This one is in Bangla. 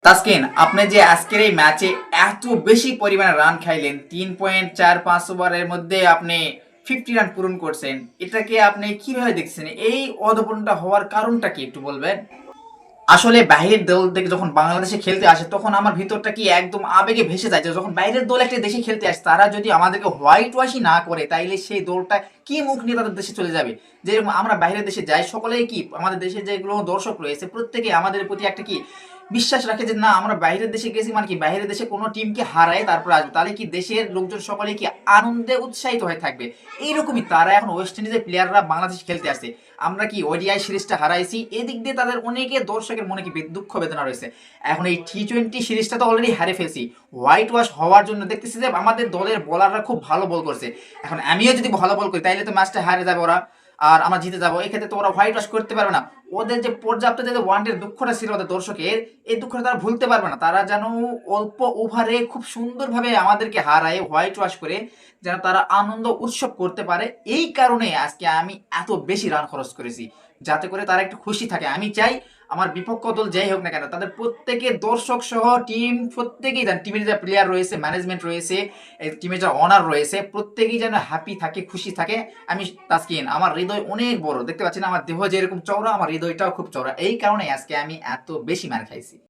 তাসকিন, আপনি যে আজকের এই ম্যাচে এত বেশি পরিমাণে রান খাইলেন, 3.45 ওভারের মধ্যে আপনি 50 রান পূরণ করছেন, এটাকে আপনি কিভাবে দেখছেন? এই অধপতনটা হওয়ার কারণটা কি একটু বলবেন? আসলে বাইরের দল থেকে যখন বাংলাদেশে খেলতে আসে তখন আমার ভিতরটা কি একদম আবেগে ভেসে যায় যে যখন বাইরের দল একটা দেশে খেলতে আসে তারা যদি আমাদেরকে হোয়াইট ওয়াশই না করে তাইলে সেই দলটা কি মুখ নিয়ে তাদের দেশে চলে যাবে। যেরকম আমরা বাইরের দেশে যাই, সকলেই কি আমাদের দেশে যেগুলো দর্শক রয়েছে প্রত্যেকে আমাদের প্রতি একটা কি বিশ্বাস রাখে যে না, আমরা বাইরের দেশে গেছি মানে কি বাইরের দেশে কোনো টিমকে হারায় তারপর আসবে, তাহলে কি দেশের লোকজন সকলে কি আনন্দে উৎসাহিত হয়ে থাকবে। এইরকমই তারা এখন ওয়েস্ট ইন্ডিজের প্লেয়াররা বাংলাদেশে খেলতে আসছে, আমরা কি ওডিআই সিরিজটা হারাইছি, এদিক দিয়ে তাদের অনেকে দর্শকের মনে কি দুঃখ বেদনা রয়েছে। এখন এই T20 সিরিজটা তো অলরেডি হারে ফেলছি, হোয়াইট ওয়াশ হওয়ার জন্য দেখতেছি যে আমাদের দলের বোলাররা খুব ভালো বল করছে। এখন আমিও যদি ভালো বল করি তাইলে তো ম্যাচটা হারে যাবে ওরা, আর আমরা জিতে যাবো। এক্ষেত্রে তো ওরা হোয়াইট ওয়াশ করতে পারবে না। ওদের যে পর্যাপ্ত যে ওয়ানডের দুঃখটা ছিল ওদের দর্শকের, এই দুঃখটা তারা ভুলতে পারবে না। তারা যেন অল্প ওভারে খুব সুন্দরভাবে আমাদেরকে হারায় হোয়াইট ওয়াশ করে যেন তারা আনন্দ উৎসব করতে পারে। এই কারণে আজকে আমি এত বেশি রান খরচ করেছি, যাতে করে তারা একটু খুশি থাকে। আমি চাই আমার বিপক্ষ দল যাই হোক না কেন তাদের প্রত্যেকের দর্শক সহ টিম প্রত্যেকেই যেন, টিমের যা প্লেয়ার রয়েছে, ম্যানেজমেন্ট রয়েছে, টিমের যা অনার রয়েছে, প্রত্যেকেই যেন হ্যাপি থাকে, খুশি থাকে। আমি তাসকিন, আমার হৃদয় অনেক বড়, দেখতে পাচ্ছি না আমার দেহ যেরকম চওড়া, আমার হৃদয়টাও খুব চওড়া। এই কারণে আজকে আমি এত বেশি মার খাইছি।